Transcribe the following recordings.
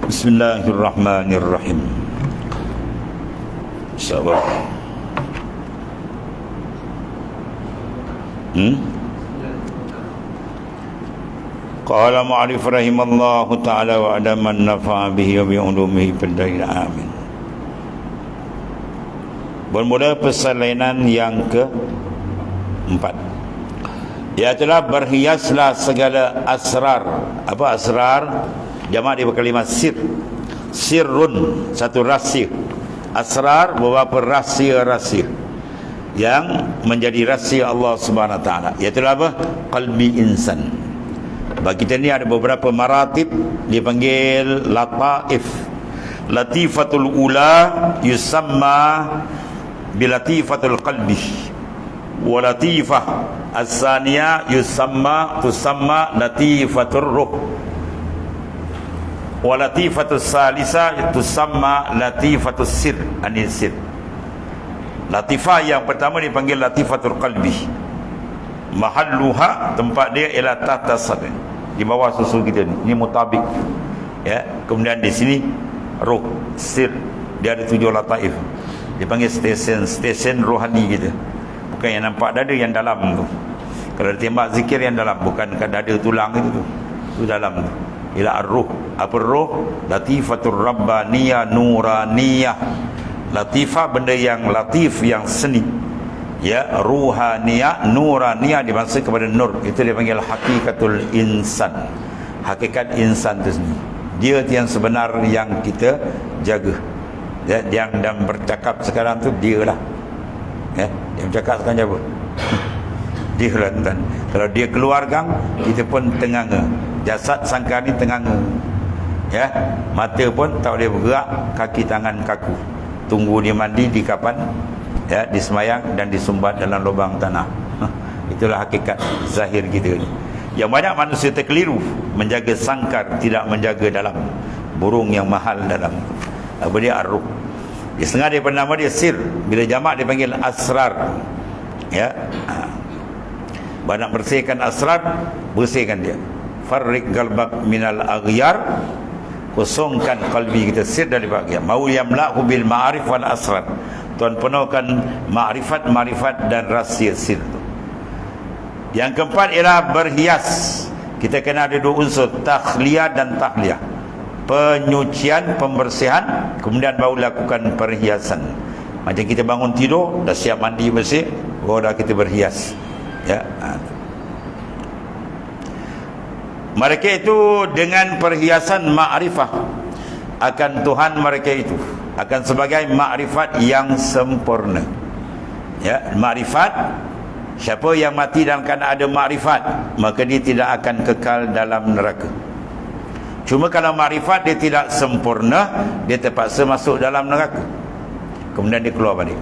Bismillahirrahmanirrahim. InsyaAllah. Qala mu'alif rahimallahu ta'ala wa adaman nafa'a bihi wa bi'ulumihi biddain amin. Bermula persalinan yang keempat, iaitulah berhiaslah segala asrar. Apa asrar? Jamak dia berkalimah sir. Sirrun, satu rahsia. Asrar beberapa rahsia-rahsia yang menjadi rahsia Allah Subhanahu Wa Taala. Iaitulah apa? Qalbi insan. Bagi kita ni ada beberapa maratib, dipanggil lataif. Latifatul ula yusamma bilatifatul qalbi, wa latifah as-saniyah tusamma latifatur ruh, wa latifatus salisa tusamma latifatus sir, anil sir. Latifah yang pertama dipanggil latifatul qalbi. Mahalluha, tempat dia ialah tahta sadr, di bawah susu kita ni. Ini mutabik. Ya, kemudian di sini ruh, sir, dia ada 7 lataif. Dipanggil stesen rohani kita. Bukan yang nampak dada, yang dalam tu. Kalau ditembak zikir yang dalam, bukan kat dada tulang itu tu. Tu dalam tu. Ila ar-ruh. Apa ruh? Latifatur rabbaniyah nuraniyah. Latifah, benda yang latif, yang seni. Ya, ruhaniyah, nuraniyah dimaksud kepada nur. Itu dia panggil hakikatul insan. Hakikat insan tu sendiri. Dia yang sebenar yang kita jaga. Ya, yang dan bercakap sekarang tu dia lah. Ya, yang bercakap sekarang apa? Dia lah tuan. Kalau dia keluarkan, kita pun tenganga. Jasad sangka ni tenganga. Ya, mata pun tak boleh bergerak, kaki tangan kaku. Tunggu dia mandi di kapan? Ya, disemayang dan disumbat dalam lubang tanah. Itulah hakikat zahir kita ni. Yang banyak manusia terkeliru menjaga sangkar, tidak menjaga dalam. Burung yang mahal dalam. Apa dia? Ar-ruh. Dia setengah daripada nama dia sir. Bila jamak dipanggil asrar. Ya. Banyak bersihkan asrar, bersihkan dia. Farriq qalbak minal aghyar, kosongkan kalbi kita, sir dari bahagia. Mau yamla'hu bil ma'arif wal asrar. Tuan penuhkan ma'rifat dan rahsia sir. Yang keempat ialah berhias. Kita kena ada 2 unsur, takhliyah dan tahliyah. Penyucian, pembersihan, kemudian baru lakukan perhiasan. Macam kita bangun tidur, dah siap mandi bersih, baru dah kita berhias. Ya. Mereka itu dengan perhiasan ma'rifah akan Tuhan mereka itu, akan sebagai makrifat yang sempurna. Ya, makrifat, siapa yang mati dalam keadaan ada makrifat, maka dia tidak akan kekal dalam neraka. Cuma kalau makrifat dia tidak sempurna, dia terpaksa masuk dalam neraka, kemudian dia keluar balik.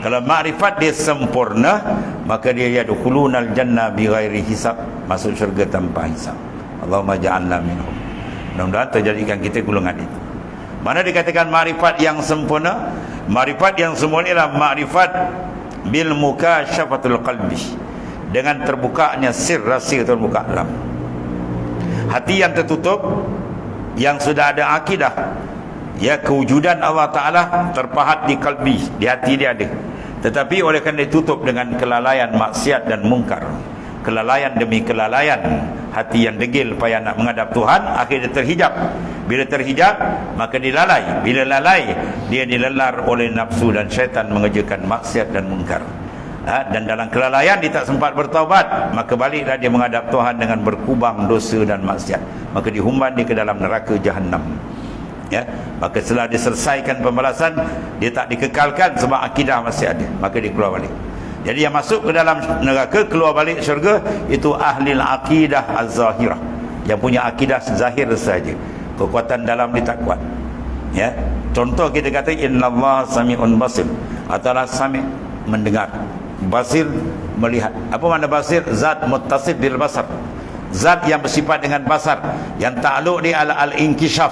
Kalau makrifat dia sempurna, maka dia yadkhulunal jannah bighairi hisab, masuk syurga tanpa hisab. Allahumma ja'alna minhum. Mudah-mudahan terjadikan kita golongan itu. Mana dikatakan makrifat yang sempurna? Makrifat yang sempurna ialah makrifat bil mukasyafatul qalbi, dengan terbukanya sir, rahsia terbuka dalam hati yang tertutup, yang sudah ada akidah, ya, kewujudan Allah Ta'ala terpahat di kalbi, di hati dia ada, tetapi oleh kerana ditutup dengan kelalaian maksiat dan mungkar, kelalaian demi kelalaian, hati yang degil payah nak menghadap Tuhan, akhirnya terhijab. Bila terhijab, maka dilalai. Bila lalai, dia dilelar oleh nafsu dan syaitan mengerjakan maksiat dan mungkar. Dan dalam kelalaian dia tak sempat bertaubat, maka baliklah dia menghadap Tuhan dengan berkubang dosa dan maksiat, maka dihumban dia ke dalam neraka Jahannam. Ya, maka setelah diselesaikan pembalasan, dia tak dikekalkan sebab akidah masih ada, maka dia keluar balik. Jadi yang masuk ke dalam neraka, keluar balik syurga, itu ahli akidah az-zahirah, yang punya akidah zahir saja, kekuatan dalam dia tak kuat. Ya, contoh kita kata innallaha sami'un basir, atalah sami', mendengar, basir, melihat. Apa makna basir? Zat muttasif bil basar, zat yang bersifat dengan basar, yang takluk dia ala al-inkishaf.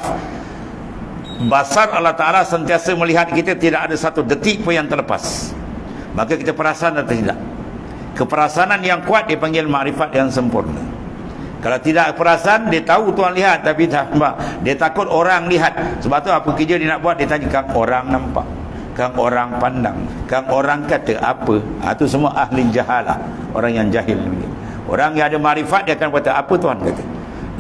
Basar Allah Ta'ala sentiasa melihat kita, tidak ada satu detik pun yang terlepas. Maka kita perasan atau tidak? Keperasanan yang kuat dipanggil makrifat yang sempurna. Kalau tidak perasan, dia tahu Tuhan lihat tapi tak nampak. Dia takut orang lihat. Sebab tu apa kerja dia nak buat, dia tanya, kang orang nampak, kang orang pandang, kang orang kata apa. Itu semua ahli jahalah, orang yang jahil. Orang yang ada makrifat, dia akan kata apa Tuhan kata.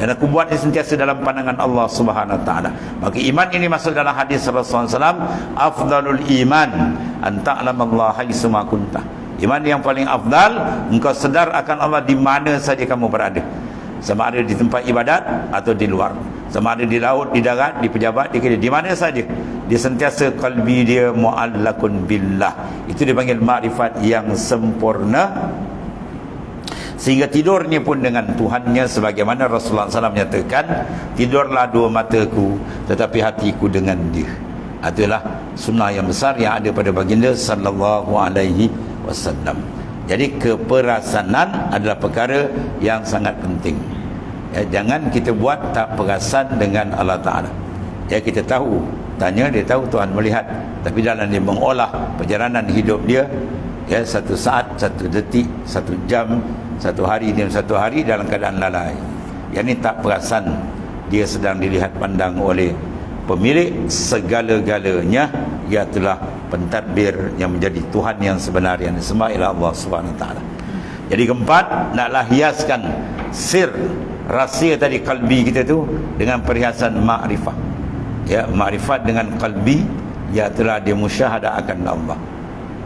Dan aku buat dia sentiasa dalam pandangan Allah Subhanahu Wa Taala. Maka iman ini masuk dalam hadis Rasulullah SAW, afdalul iman an ta'lamallaha haitsu ma kunta. Iman yang paling afdal, engkau sedar akan Allah di mana saja kamu berada. Sama ada di tempat ibadat atau di luar, sama ada di laut, di darat, di pejabat, di kerja, di mana saja, dia sentiasa qalbi dia mu'allakun billah. Itu dipanggil makrifat yang sempurna, sehingga tidurnya pun dengan Tuhannya, sebagaimana Rasulullah SAW menyatakan, tidurlah dua mataku tetapi hatiku dengan dia. Itulah sunnah yang besar yang ada pada baginda sallallahu alaihi wasallam. Jadi keperasanan adalah perkara yang sangat penting. Jangan kita buat tak perasan dengan Allah Ta'ala. Kita tahu, tanya dia tahu Tuhan melihat, tapi dalam dia mengolah perjalanan hidup dia, satu saat, satu detik, satu jam, satu hari dan satu hari dalam keadaan lalai. Yang ini tak perasan, dia sedang dilihat pandang oleh pemilik segala-galanya, ialah pentadbir yang menjadi Tuhan yang sebenar yang disembah ialah Allah Subhanahu Wa Taala. Jadi keempat, naklah hiaskan sir rahsia tadi kalbi kita tu dengan perhiasan makrifah. Makrifat dengan kalbi, ialah dia musyahadah akan Allah.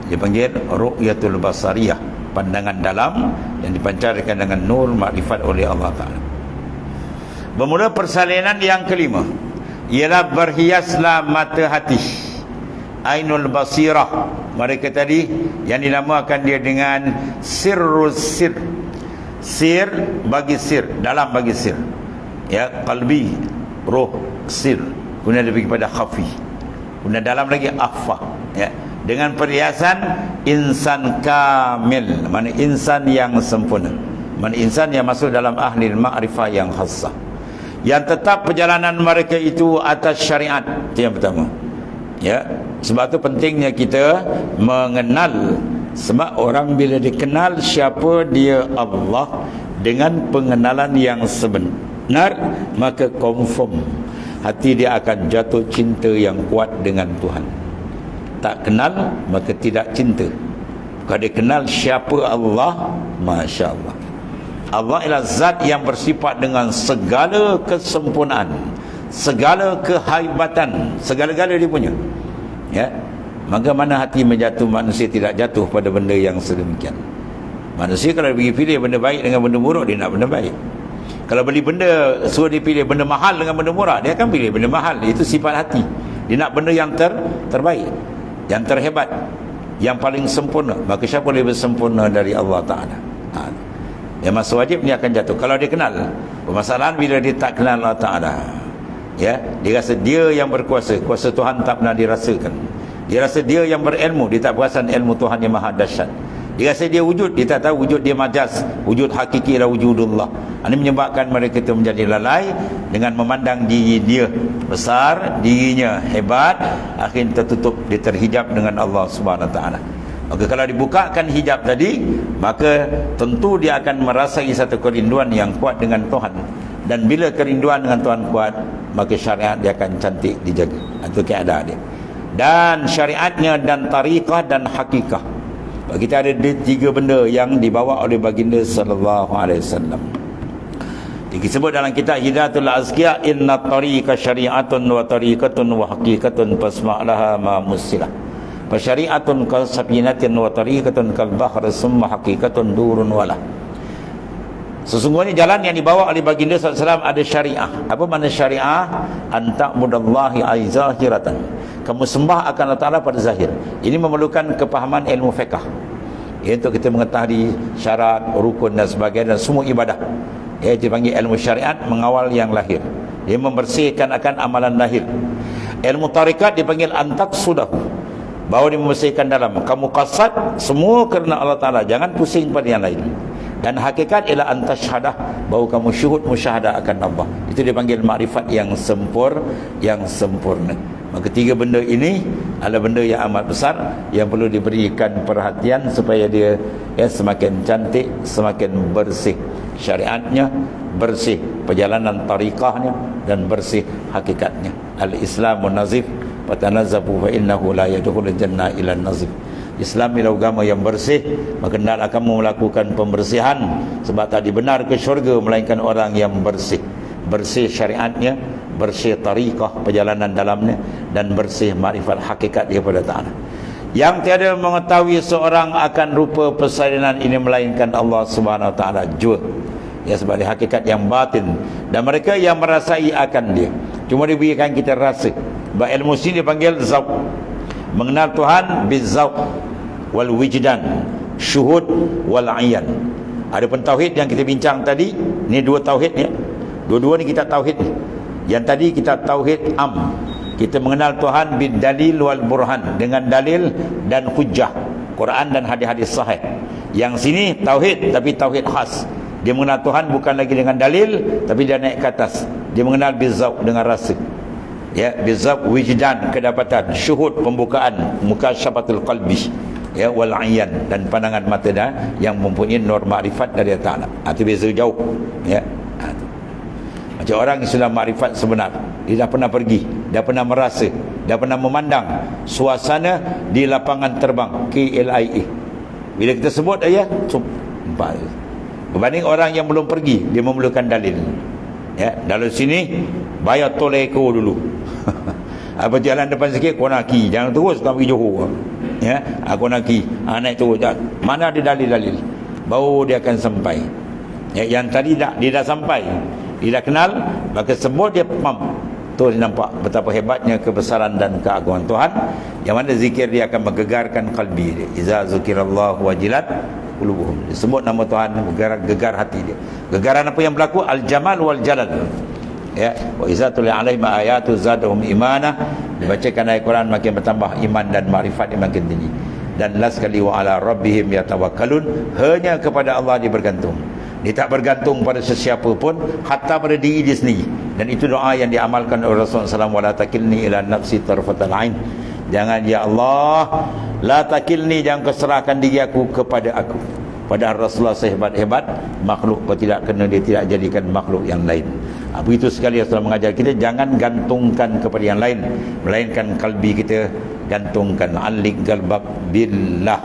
Dia panggil ru'yatul basariyah, pandangan dalam yang dipancarkan dengan nur makrifat oleh Allah Taala. Bermula persalinan yang kelima, ialah berhiaslah mata hati, ainul basirah. Mereka tadi yang dinamakan dia dengan sirrus sir, sir bagi sir, dalam bagi sir, qalbi, roh, sir. Kemudian dia pergi pada khafi, kemudian dalam lagi akhfa. Dengan perhiasan insan kamil, mana insan yang sempurna, mana insan yang masuk dalam ahli ma'rifah yang khassah, yang tetap perjalanan mereka itu atas syariat. Itu yang pertama. Sebab tu pentingnya kita mengenal. Sebab orang bila dikenal siapa dia Allah dengan pengenalan yang sebenar, maka confirm hati dia akan jatuh cinta yang kuat dengan Tuhan. Tak kenal maka tidak cinta. Kalau dia kenal siapa Allah, Masya Allah, Allah ialah zat yang bersifat dengan segala kesempurnaan, segala kehebatan, segala-gala dia punya. Maka mana hati menjatuh manusia tidak jatuh pada benda yang sedemikian. Manusia kalau pergi pilih benda baik dengan benda buruk, dia nak benda baik. Kalau beli benda, suruh dia pilih benda mahal dengan benda murah, dia akan pilih benda mahal. Itu sifat hati. Dia nak benda yang terbaik, yang terhebat, yang paling sempurna. Maka siapa lebih sempurna dari Allah Ta'ala? Yang masa wajib dia akan jatuh kalau dia kenal. Permasalahan bila dia tak kenal Allah Ta'ala, dia rasa dia yang berkuasa, kuasa Tuhan tak pernah dirasakan. Dia rasa dia yang berilmu, dia tak perasan ilmu Tuhan yang maha dahsyat. Dia rasa dia wujud, dia tak tahu wujud dia majaz, wujud hakiki adalah wujudullah. Ini menyebabkan mereka itu menjadi lalai dengan memandang diri dia besar, dirinya hebat, akhirnya tertutup, dia terhijab dengan Allah Subhanahu Wa Taala. Maka kalau dibukakan hijab tadi, maka tentu dia akan merasai satu kerinduan yang kuat dengan Tuhan. Dan bila kerinduan dengan Tuhan kuat, maka syariat dia akan cantik dijaga. Itu keadaan dia. Dan syariatnya dan tariqah dan hakikah. Kita ada tiga benda yang dibawa oleh baginda sallallahu alaihi wasallam. Disebut dalam kitab Hidayatul Azkiya, inna tariqa syari'atun wa tariqatun wa haqiqatun fasma'laha ma musilah. Fa syari'atun ka sabinatin wa tariqatun kal bahr summa haqiqatun durun wala. Sesungguhnya jalan yang dibawa oleh baginda SAW ada syariah. Apa makna syariah? Anta'budallahi aizahiratan. Kamu sembah akan Allah Ta'ala pada zahir. Ini memerlukan kepahaman ilmu fiqh, untuk kita mengetahui syarat, rukun dan sebagainya, dan semua ibadah. Dipanggil ilmu syariat, mengawal yang lahir. Dia membersihkan akan amalan lahir. Ilmu tarikat dipanggil antaqsudahu, bahawa dia membersihkan dalam. Kamu qasad semua kerana Allah Ta'ala, jangan pusing pada yang lain. Dan hakikat ialah antashhadah, bahawa kamu syuhud musyahadah akan Allah. Itu dipanggil makrifat yang sempurna. Maka tiga benda ini adalah benda yang amat besar yang perlu diberikan perhatian supaya dia semakin cantik, semakin bersih syariatnya bersih perjalanan tariqahnya dan bersih hakikatnya. Al-Islamu nazif fatanazzafu fa innahu la yadkhulul jannah illa nazif. Islam ialah agama yang bersih, maka hendaklah kamu melakukan pembersihan, sebab tak dibenar ke syurga melainkan orang yang bersih. Bersih syariatnya, bersih tariqah perjalanan dalamnya, dan bersih makrifat hakikat daripada Ta'ala. Yang tiada mengetahui seorang akan rupa persalinan ini melainkan Allah Subhanahu Wa Ta'ala jua, ya, sebagai hakikat yang batin, dan mereka yang merasai akan dia. Cuma diberikan kita rasa. Sebab ilmu sini dipanggil zauq, mengenal Tuhan bizauq wal wijdan, syuhud wal ayan. Adapun tauhid yang kita bincang tadi, ni dua tauhid ni. Dua-dua ni kita tauhid ni. Yang tadi kita tauhid kita mengenal Tuhan bid dalil wal burhan, dengan dalil dan hujjah, Quran dan hadis-hadis sahih. Yang sini tauhid, tapi tauhid khas. Dia mengenal Tuhan bukan lagi dengan dalil, tapi dia naik ke atas. Dia mengenal bizauq, dengan rasa. Ya, bizauq wijdan, kedapatan, syuhud pembukaan, mukasyafatul qalbi, ya, wal ayan, dan pandangan mata dah yang mempunyai nur makrifat dari Ta'ala. Itu beza jauh, ya. Macam orang yang sudah makrifat sebenar, dia dah pernah pergi, dah pernah merasa, dah pernah memandang suasana di lapangan terbang KLIA. Bila kita sebut aja, sumpah. Berbanding orang yang belum pergi, dia memerlukan dalil. Ya, dalam sini bayar tol Eko dulu. Apa jalan depan sikit kau nak ki, jangan terus kau pergi Johor. Ya, aku nak ki, naik terus. Mana ada dalil-dalil? Baru dia akan sampai. Ya, yang tadi dia dah sampai. Dia dah kenal, maka semua dia pam. Tu dia nampak betapa hebatnya kebesaran dan keagungan Tuhan, yang mana zikir dia akan menggegarkan kalbi dia. Iza zukirallahu wajilat qulubuhum. Disebut nama Tuhan, gegar hati dia. Gegaran apa yang berlaku? Al-jamal wal jalal. Ya, wa iza tuliyat alaihim ayatu zadahum imana. Dibacakan ayat Quran, makin bertambah iman dan makrifat yang makin tinggi. Dan last kali wa ala rabbihim yatawakkalun, hanya kepada Allah dia bergantung. Dia tak bergantung pada sesiapa pun, hatta pada diri dia sendiri. Dan itu doa yang diamalkan oleh Rasulullah SAW. Wala takilni ila nafsi tarfatal ain. Jangan, ya Allah, la takilni, jangan keserahkan diri aku kepada aku. Padahal Rasulullah sehebat-hebat makhluk, kau tidak kena dia tidak jadikan makhluk yang lain. Begitu sekali Rasulullah mengajar kita, jangan gantungkan kepada yang lain, melainkan kalbi kita gantungkan. Alik galbab billah.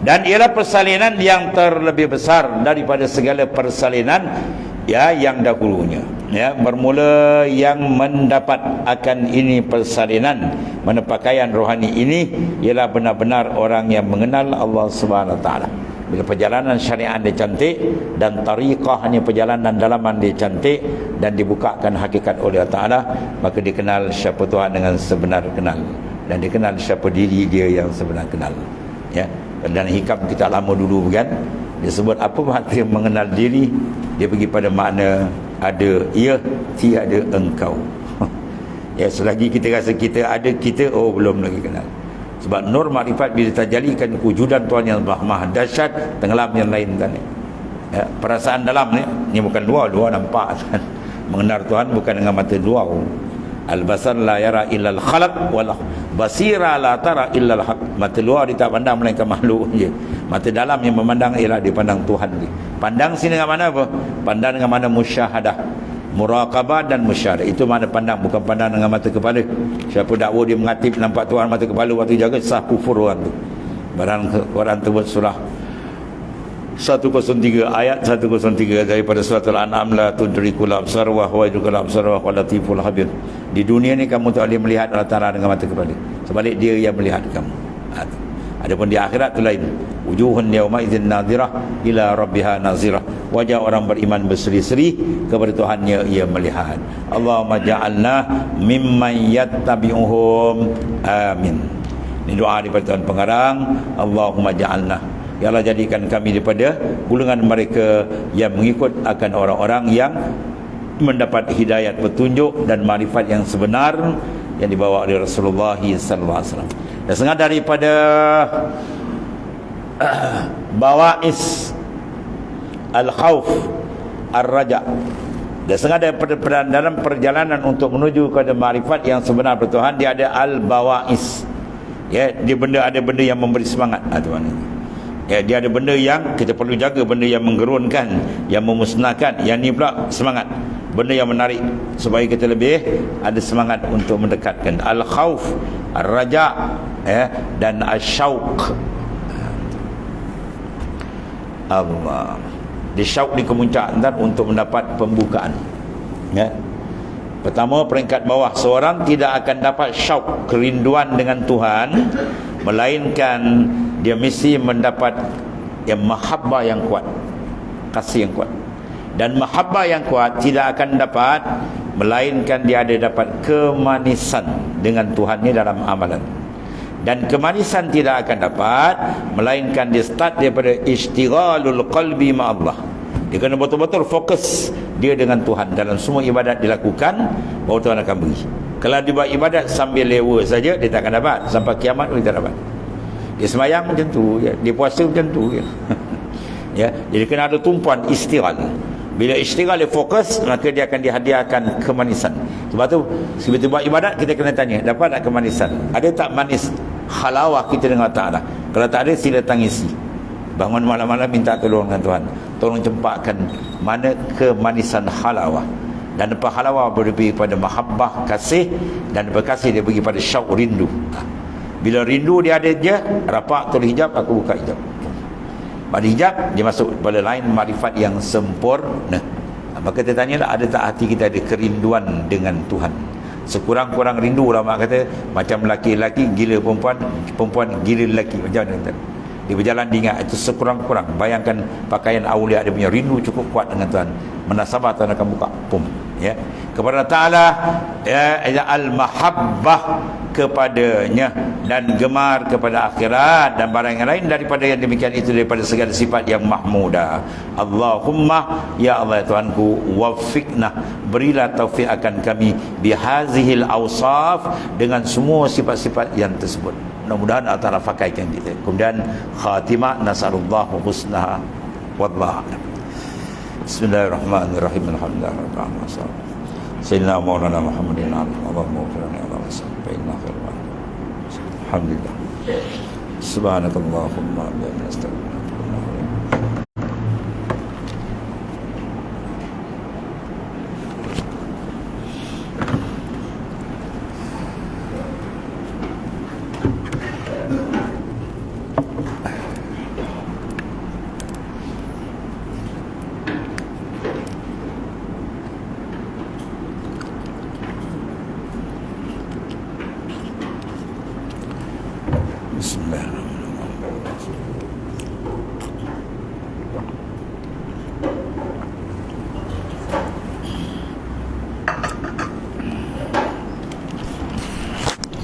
Dan ialah persalinan yang terlebih besar daripada segala persalinan, ya, yang dahulunya. Ya, bermula yang mendapat akan ini persalinan, mana pakaian rohani ini, ialah benar-benar orang yang mengenal Allah Subhanahu Wa Taala. Bila perjalanan syariat dia cantik, dan tariqahnya perjalanan dalaman dia cantik, dan dibukakan hakikat oleh Allah Ta'ala, maka dikenal siapa Tuhan dengan sebenar kenal, dan dikenal siapa diri dia yang sebenar kenal. Ya. Dan hikam kita lama dulu kan, dia sebut apa makna mengenal diri, dia pergi pada makna ada ia, tiada engkau. Ya, selagi kita rasa kita ada, kita belum lagi kenal. Sebab nur makrifat bila terjalikan kewujudan Tuhan yang maha dahsyat, tenggelam yang lain tadi. Ya, perasaan dalam ni bukan luar nampak kan. Mengenal Tuhan bukan dengan mata luar. Al-basar la yara illal khalaq wal basira la tara illal haq. Mata luar dia tak pandang melainkan makhluk je. Mata dalam yang memandang ialah dia pandang Tuhan dia. Pandang sini dengan mana apa? Pandang dengan mana musyahadah, muraqabah dan musyahadah. Itu mana pandang, bukan pandang dengan mata kepala. Siapa dakwa dia mengatip nampak Tuhan mata kepala waktu jaga, sah kufur orang tu. Barang Quran tersebut surah 103 ayat 103 daripada surah Al-An'am, la tudrikul absar wa huwa yudrikul absar wa huwa latiful khabir. Di dunia ni kamu tak boleh melihat Allah Ta'ala dengan mata kepala, sebalik dia yang melihat kamu. Adapun di akhirat tu lain. Wujuhun yawma idzin nadhirah ila rabbiha nazirah. Wajah orang beriman berseri-seri kepada Tuhannya ia melihat. Allahumma ja'alna mimman yattabi'uhum. Amin. Ini doa daripada Tuan Pengarang. Allahumma ja'alna, ya Allah, jadikan kami daripada golongan mereka yang mengikut akan orang-orang yang mendapat hidayat petunjuk dan makrifat yang sebenar yang dibawa oleh Rasulullah sallallahu alaihi wasallam. Dan setengah daripada bawais al-khauf ar-raja, dan setengah daripada dalam perjalanan untuk menuju kepada makrifat yang sebenar bertuhan, dia ada al-bawais. Ya, dia ada benda yang memberi semangat. Tuan, Ya, dia ada benda yang kita perlu jaga, benda yang menggerunkan, yang memusnahkan. Yang ni pula semangat, benda yang menarik supaya kita lebih ada semangat untuk mendekatkan. Al-khauf, ar-raja, dan asyauq. Allah, di syauq di kemuncak dan untuk mendapat pembukaan. Ya. Pertama, peringkat bawah, seorang tidak akan dapat syauq, kerinduan dengan Tuhan, melainkan dia mesti mendapat yang mahabbah yang kuat, kasih yang kuat. Dan mahabbah yang kuat tidak akan dapat melainkan dia ada dapat kemanisan dengan Tuhan ni dalam amalan. Dan kemanisan tidak akan dapat melainkan dia start daripada istighalul qalbi ma'allah. Dia kena betul-betul fokus dia dengan Tuhan dalam semua ibadat dilakukan, baru Tuhan akan beri. Kalau dia buat ibadat sambil lewa saja, dia tak akan dapat. Sampai kiamat pun dia tak dapat. Dia sembahyang macam tu, ya. Dia puasa macam tu, ya. Ya, jadi kena ada tumpuan istighal. Bila istighal dia fokus, maka dia akan dihadiahkan kemanisan. Sebab tu sebab tu buat ibadat kita kena tanya, dapat tak kemanisan? Ada tak manis halawah kita dengan Allah Ta'ala? Kalau tak ada, sila tangisi. Bangun malam-malam minta tolong dengan Tuhan, tolong cempakkan mana kemanisan halawah. Dan lepas halawah berlebih pada mahabbah, kasih. Dan lepas kasih dia pergi pada syauq, rindu. Bila rindu dia ada je, rapak tolong hijab, aku buka hijab. Pada hijab, dia masuk pada lain makrifat yang sempurna. Maka kita tanyalah, ada tak hati kita ada kerinduan dengan Tuhan? Sekurang-kurang rindu, ulama kata, macam lelaki-lelaki gila perempuan, perempuan gila lelaki. Macam mana? Dia berjalan diingat, itu sekurang-kurang. Bayangkan pakaian awliya, dia punya rindu cukup kuat dengan Tuhan. Menasabah Tuhan akan buka, pum, ya, kepada Ta'ala, ya, al-mahabbah kepadanya dan gemar kepada akhirat dan barang yang lain daripada yang demikian itu, daripada segala sifat yang mahmudah. Allahumma, ya Allah, ya Tuhanku, wafiqna, berilah taufik akan kami bihazihil awsaf, dengan semua sifat-sifat yang tersebut. Mudah-mudahan Allah Ta'ala fakaikan kita. Kemudian khatimah, nas'alullahu husnaha wallahu a'lam. Bismillahirrahmanirrahim. Alhamdulillahirabbil alamin. Sayyidina Maulana Muhammadin Allahumma firni Allahumma sabbina khairan. Alhamdulillah. Subhanakallahumma wa bihamdika.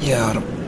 Ya Rabb.